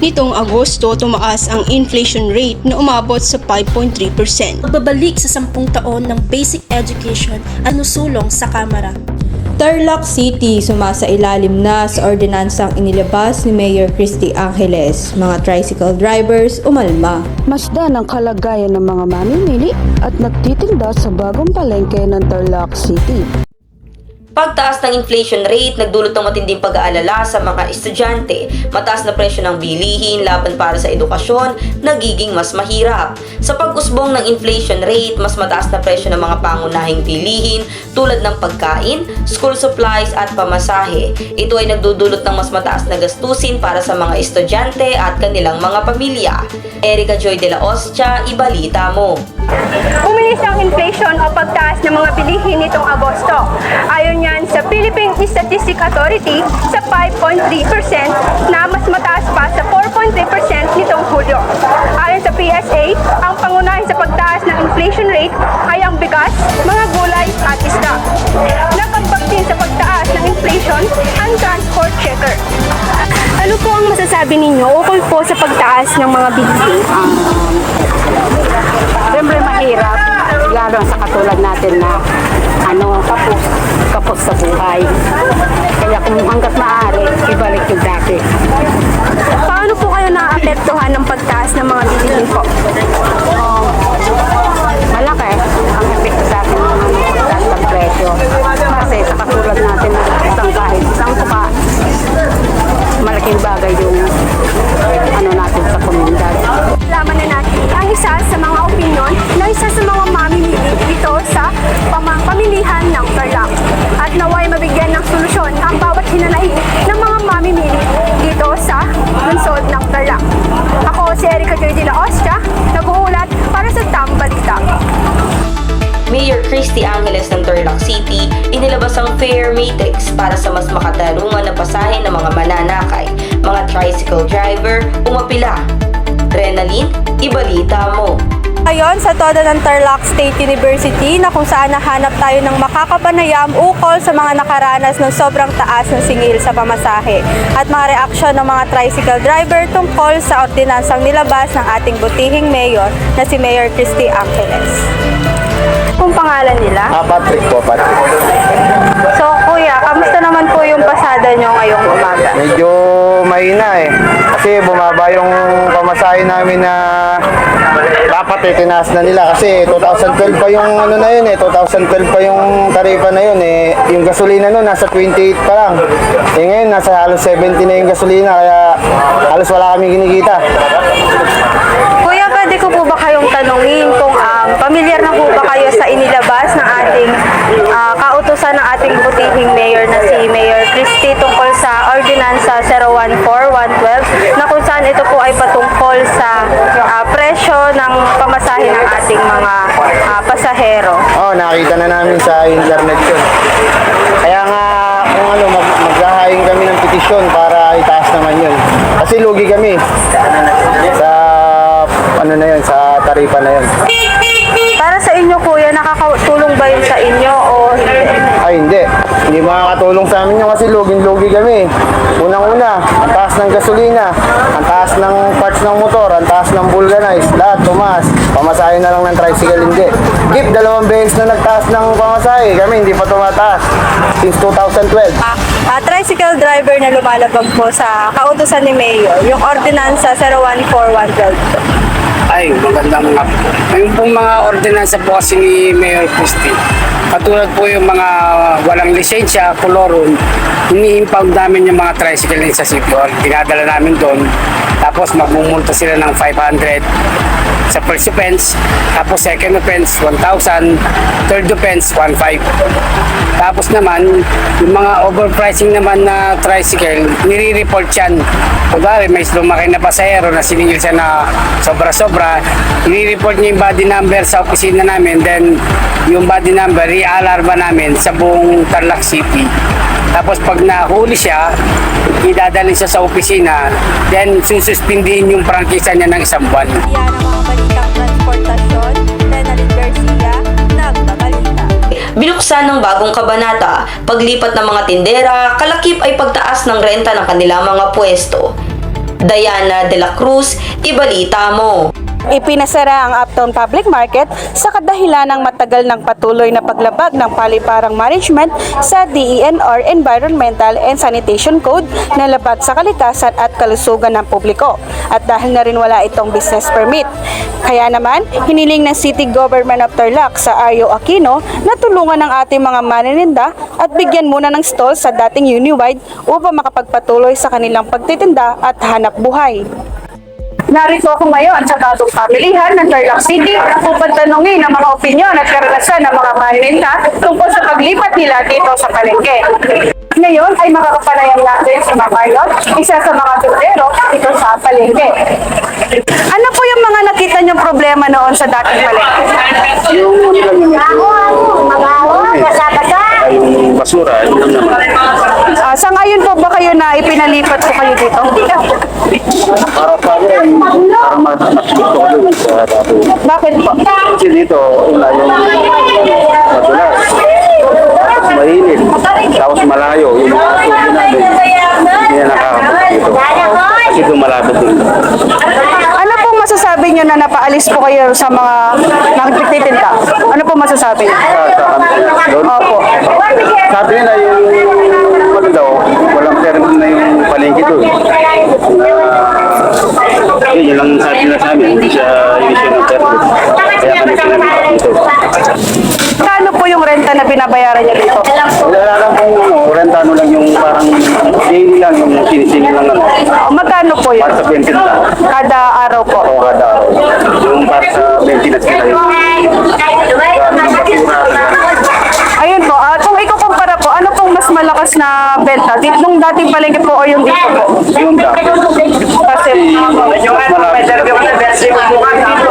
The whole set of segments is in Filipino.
Nitong Agosto, tumaas ang inflation rate na umabot sa 5.3%. Pagbabalik sa 10 taon ng basic education at nusulong sa Kamara. Tarlac City sumasailalim na sa ordinansang inilabas ni Mayor Christy Angeles. Mga tricycle drivers umalma. Masdan ang kalagayan ng mga mamimili at nagtitinda sa bagong palengke ng Tarlac City. Pagtaas ng inflation rate, nagdulot ng matinding pag-aalala sa mga estudyante. Mataas na presyo ng bilihin laban para sa edukasyon, nagiging mas mahirap. Sa pag-usbong ng inflation rate, mas mataas na presyo ng mga pangunahing bilihin tulad ng pagkain, school supplies at pamasahe. Ito ay nagdudulot ng mas mataas na gastusin para sa mga estudyante at kanilang mga pamilya. Erica Joy de la Ostia, ibalita mo. Umilis ang inflation o pagtaas ng mga bilihin nitong Agosto. Ayon yan sa Philippine Statistics Authority sa 5.3% na mas mataas pa sa 4.3% nitong Hulyo. Ayon sa PSA, ang pangunahin sa pagtaas ng inflation rate ay ang bigas, mga gulay at isda. Nakagpag din sa pagtaas ng inflation ang transport checker. Ano po ang masasabi ninyo ukol po sa pagtaas ng mga bilihin? Siyempre mahirap, lalo sa katulad natin na kapos sa buhay. Kaya kung hanggat maaari, ibalik yung dati. Paano po kayo naaapektuhan ng pagtaas ng mga bilihin po? Malaki ang epekto sa akin ng pagtaas ng presyo. Kasi sa katulad natin na isang tuka, malaking bagay yung natin sa komunidad. Laman na natin ang isa sa mga opinyon na isa sa mga mamimili dito sa pamilihan ng Tarlac. At naway mabigyan ng solusyon ang bawat hinanaing ng mga mamimili dito sa lungsod ng Tarlac. Ako si Erica Joy de la Ostia, nag-uulat para sa Tambalita. Mayor Christy Angeles ng Tarlac City, inilabas ang fare matrix para sa mas makatarungan na pasahe ng mga mananakay. Mga tricycle driver, umapila. Renalyn, ibalita mo. Ngayon sa todo ng Tarlac State University na kung saan nahanap tayo ng makakapanayam ukol sa mga nakaranas ng sobrang taas ng singil sa pamasahe at mga reaksyon ng mga tricycle driver tungkol sa ordinansang nilabas ng ating butihing mayor na si Mayor Christy Angeles. Kung pangalan nila? Patrick po, Patrick. So kuya, kamusta naman po yung pasada nyo ngayong umaga? Medyo mahina kasi bumaba yung pamasahe namin na dapat tinaas na nila kasi 2012 pa yung 2012 pa yung tarifa na yun yung gasolina nun nasa 28 pa lang. Ngayon nasa halos 70 na yung gasolina kaya halos wala kami kinikita. Kuya, pwede ko po ba kayong tanungin kung pamilyar na po ba kayo sa inilabas ng ating kautusan ng ating butihing mayor na si Mayor Christy tungkol sa Ordinansa 014-112 na kung saan ito po ay patungkol sa presyo ng pamasahe ng ating mga pasahero? Nakita na namin sa internet yun. Kaya nga kung maghahain kami ng petisyon para itaas naman yun. Kasi lugi kami sa sa tarifa na yun. Para sa inyo kuya, nakakatulong ba yun sa inyo o hindi? Ay hindi. Hindi makakatulong sa amin yun kasi lugin-lugi kami. Unang-una, ang taas ng gasolina, ang taas ng parts ng motor, ang taas ng vulcanized, lahat tumaas. Pamasahe na lang ng tricycle hindi. Gip, 2 beses na nagtaas ng pamasahe. Kami hindi pa tumataas since 2012. Tricycle driver na lumalabag po sa kautusan ni Mayor, yung Ordinansa 014-112. Ay, magandang yung pong mga ordinansa po kasi ni Mayor Christy. Katulad po yung mga walang lisensya, koloron, ini-impound namin yung mga tricycle sa City Hall. Dinadala namin doon. Tapos magmumulta sila ng 500 sa first offense. Tapos second offense, 1,000. Third offense, 1,500. Tapos naman, yung mga overpricing naman na tricycle, nire-report yan. Kung may lumaki na pasahero na siningil siya na sobra-sobra, nire-report niya yung body number sa opisina namin. Then, yung body number, i-alarma namin sa buong Tarlac City. Tapos pag nahuli siya, idadalhin siya sa opisina, then sususpindihin yung prangkisa niya ng 1 buwan. Yan ang mga balitang transportasyon. Renalyn Garcia, nagbabalita. Binuksan ng bagong kabanata, paglipat ng mga tindera, kalakip ay pagtaas ng renta ng kanilang mga pwesto. Diana de la Cruz, ibalita mo. Ipinasara ang Uptown Public Market sa kadahilan ng matagal ng patuloy na paglabag ng paliparang management sa DENR Environmental and Sanitation Code na labat sa kalikasan at kalusugan ng publiko at dahil na rin wala itong business permit. Kaya naman, hiniling ng City Government of Tarlac sa Ario Aquino na tulungan ng ating mga manininda at bigyan muna ng stall sa dating Uniwide upang makapagpatuloy sa kanilang pagtitinda at hanap buhay. Narito ako ngayon sa datong pamilihan ng Tarlac City upang tanungin ang mga opinyon at karanasan ng mga maninda tungkol sa paglipat nila dito sa palengke. Ngayon ay makakapanayam natin si Mamarlon, isa sa mga tindero dito sa palengke. Ano po yung mga nakita niyong problema noon sa dating palengke? Yung basura, yun lang naman. Sa ngayon po ba kayo na ipinalipat po kayo dito? Para pa rin, para matapito ko yun sa dati. Bakit po? Kasi dito, wala yung madulas. Tapos mainit. Tapos malayo. Yung mga tuloy namin, hindi na nakakapunta dito. Kasi dumalapit dito. Ano pong masasabi niyo na napaalis po kayo sa mga nakikititinda? Ano pong masasabi niyo? Doon? Opo. Sabi nila yung ano daw, walang permit na yung palengke doon. Yun lang sabi nila sa amin, hindi siya issue ng permit. Kaya kami sinamit dito. Kano po yung renta na binabayaran niyo dito? Wala lang kung renta ano lang yung parang daily lang, yung sinisingil lang ano. Magkano po yun? Para sa maintenance. Kada araw po? O kada araw. Yung para sa maintenance nila yun. Ayun po, kung ikukumpara po, ano pong mas malakas na benta? Nung dating palengke po o yung dito po? Yung dati. Kasi,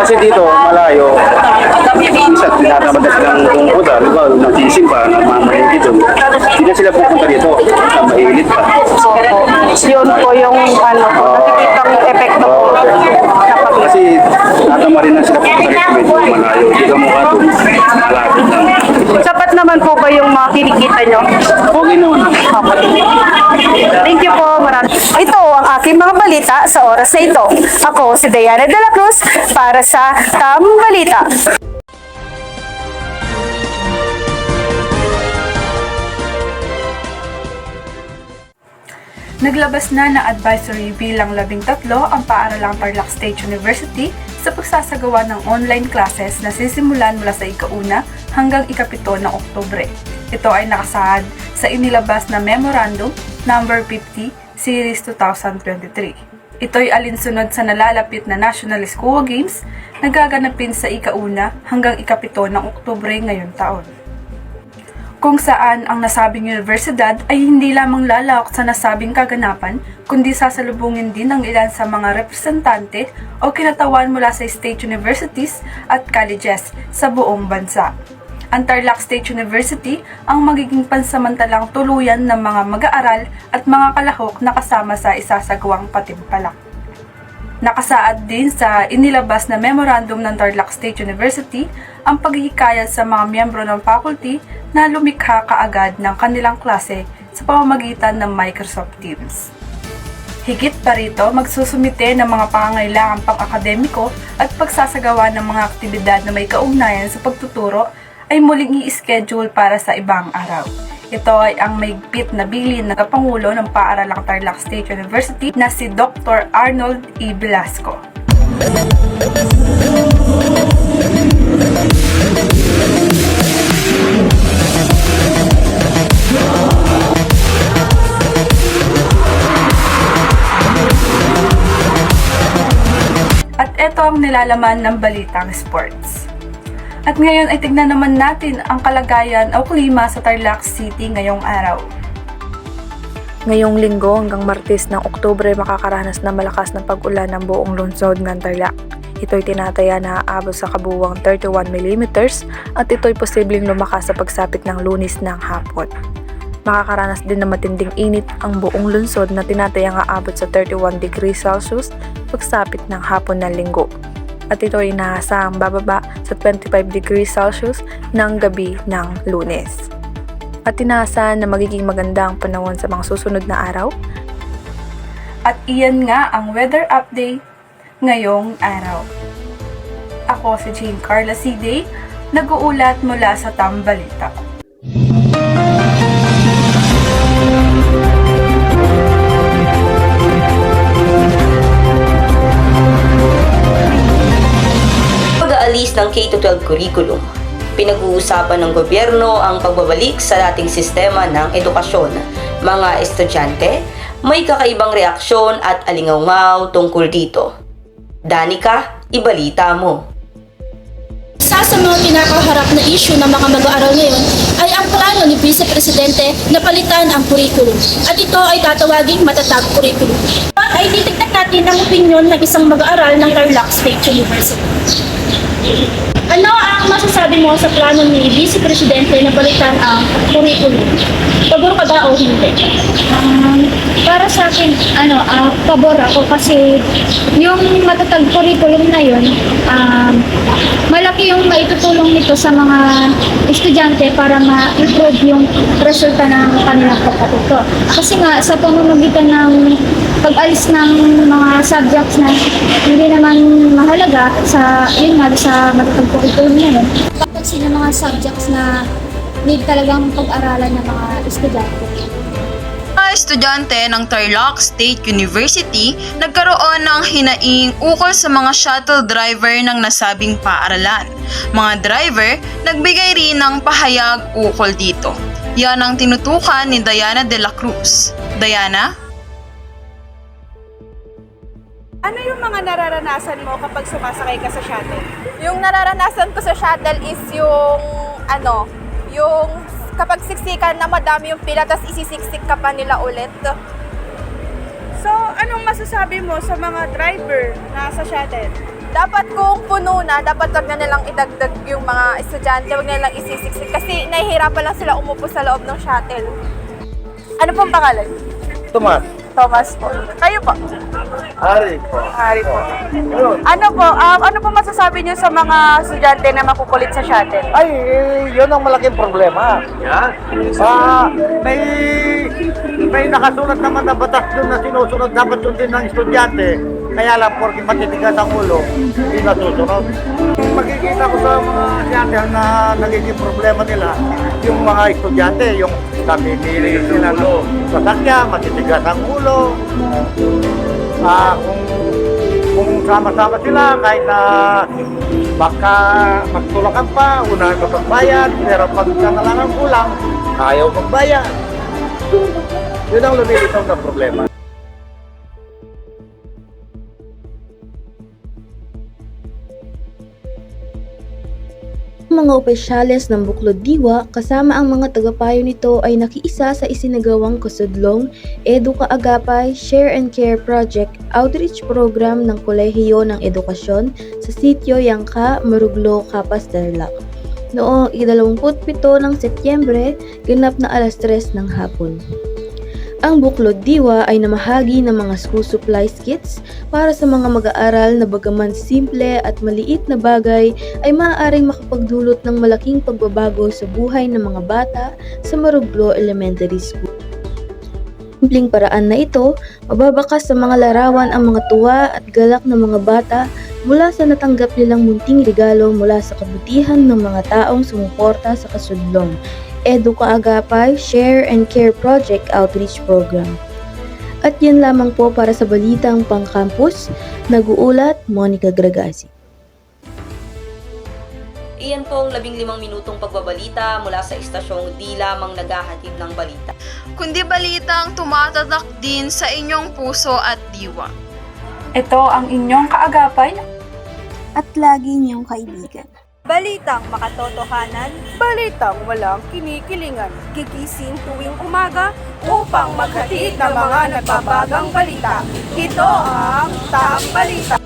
Kasi dito, malayo. Minsan, tinatamad na silang pumunta. Diba, nagsisimba, nagmamahin dito. Hindi na sila pupunta dito. Mainit pa. yun po yung nakikitang epekto po. Kasi natama rin na sila pupunta dito. Medyo malayo. Hindi ka mukha doon. Malapit lang. Sapat naman po ba yung mga kinikita nyo? Okay naman. Thank you po. Maraming. Ito ang aking mga balita sa oras na ito. Ako si Diana de la Cruz para sa Tamang Balita. Naglabas na advisory bilang 13 ang paaralang Tarlac State University sa pagsasagawa ng online classes na sisimulan mula sa ika-1 hanggang ika-7 ng Oktubre. Ito ay nakasaad sa inilabas na Memorandum No. 50 Series 2023. Ito ay alinsunod sa nalalapit na National School Games na gaganapin sa ika-1 hanggang ika-7 ng Oktubre ngayong taon, kung saan ang nasabing universidad ay hindi lamang lalawak sa nasabing kaganapan, kundi sasalubungin din ng ilan sa mga representante o kinatawan mula sa state universities at colleges sa buong bansa. Ang Tarlac State University ang magiging pansamantalang tuluyan ng mga mag-aaral at mga kalahok na kasama sa isasagawang patimpalak. Nakasaad din sa inilabas na memorandum ng Tarlac State University ang paghihikayat sa mga miyembro ng faculty na lumikha kaagad ng kanilang klase sa pamamagitan ng Microsoft Teams. Higit pa rito, magsusumite ng mga pangangailangan pang-akademiko at pagsasagawa ng mga aktibidad na may kaugnayan sa pagtuturo ay muling i-schedule para sa ibang araw. Ito ay ang maigpit na bilin ng Kapangulo ng Paaralang Tarlac State University na si Dr. Arnold E. Velasco. At ito ang nilalaman ng Balitang Sports. At ngayon ay tignan naman natin ang kalagayan o klima sa Tarlac City ngayong araw. Ngayong linggo hanggang Martes ng Oktubre makakaranas na malakas na pag-ulan ng buong lungsod ng Tarlac. Ito'y tinataya na aabot sa kabuuang 31 mm at ito'y posibleng lumakas sa pagsapit ng Lunes ng hapon. Makakaranas din ng matinding init ang buong lungsod na tinatayang aabot sa 31 degrees Celsius pagsapit ng hapon ng linggo. At ito ay inaasahang bababa sa 25 degrees Celsius ng gabi ng Lunes. At inaasahan na magiging maganda ang panahon sa mga susunod na araw. At iyan nga ang weather update ngayong araw. Ako si Jane Carla C. nag-uulat mula sa Tambalita. Pag-aalis ng K-12 curriculum. Pinag-uusapan ng gobyerno ang pagbabalik sa dating sistema ng edukasyon. Mga estudyante, may kakaibang reaksyon at alingaw-ngaw tungkol dito. Danica, ibalita mo. Isa sa mga pinakaharap na issue ng mga mag-aaral ngayon ay ang plano ni Vice Presidente na palitan ang curriculum. At ito ay tatawaging matatag curriculum. Ay titignan natin ang opinyon ng isang mag-aaral ng Tarlac State University. Ano ang masasabi mo sa plano ni Vice Presidente na palitan ang curriculum? Pabor ka ba o hindi? Para sa akin, pabor ako kasi yung matatag curriculum na yun, malaki yung maitutulong nito sa mga estudyante para ma-improve yung resulta ng kanilang pagkatuto. Kasi nga, sa pamamagitan ng pag-alis ng mga subjects na hindi naman mahalaga sa matatag curriculum na yun. Bakit sino mga subjects na need talagang pag-aralan ng mga estudyante? Mga estudyante ng Tarlac State University nagkaroon ng hinaing ukol sa mga shuttle driver ng nasabing paaralan. Mga driver nagbigay rin ng pahayag ukol dito. Yan ang tinutukan ni Diana de la Cruz. Diana? Ano yung mga nararanasan mo kapag sumasakay ka sa shuttle? Yung nararanasan ko sa shuttle is yung kapag siksikan na madami yung pila tapos isisiksik ka pa nila ulit. So, anong masasabi mo sa mga driver na sa shuttle? Dapat kung puno na, dapat wag na nilang idagdag yung mga estudyante, wag na nilang isisiksik kasi nahihirapan lang sila umupo sa loob ng shuttle. Ano pong pangalan? Tomas. Thomas po. Kayo po? Hari po. Hari po. Ano po masasabi niyo sa mga estudyante na makukulit sa shuttle? Ay, yun ang malaking problema. Yan. May nakasulat naman na batas doon na sinusunod dapat sundin ng estudyante. Kaya lang, porque matitigas ang ulo, hindi nasusunod. Magkikita ko sa mga estudyante na nagiging problema nila, yung mga estudyante, yung namimili sila ng sasakyan, matitigas ang ulo. Kung sama-sama sila, kahit na baka magtulakan pa, unahan ka pagbayad, pero pag na lang ang kulang, ayaw magbayad. Yun ang lumilitaw na problema. Mga opisyales ng Buklod Diwa kasama ang mga tagapayo nito ay nakiisa sa isinagawang kasudlong Educa Agapay Share and Care Project Outreach Program ng Kolehiyo ng Edukasyon sa sitio Yangka, Maruglo, Capas, Tarlac. Noong 27 ng Setyembre, ganap na 3:00 ng hapon. Ang Buklod Diwa ay namahagi ng mga school supplies kits para sa mga mag-aaral na bagaman simple at maliit na bagay ay maaaring makapagdulot ng malaking pagbabago sa buhay ng mga bata sa Maruglo Elementary School. Simpleng paraan na ito, mababakas sa mga larawan ang mga tuwa at galak ng mga bata mula sa natanggap nilang munting regalo mula sa kabutihan ng mga taong sumuporta sa kasudlong Educa Agapay Share and Care Project Outreach Program. At yan lamang po para sa balitang pang-campus. Nag-uulat, Monica Gragasi. Iyan pong 15 minutong pagbabalita mula sa istasyong di lamang naghahatid ng balita, Kundi balitang tumatatak din sa inyong puso at diwa. Ito ang inyong kaagapay At lagi niyong kaibigan. Balitang makatotohanan, balitang walang kinikilingan. Gigising tuwing umaga upang maghatid ng mga nagbabagang balita. Ito ang Tambalita.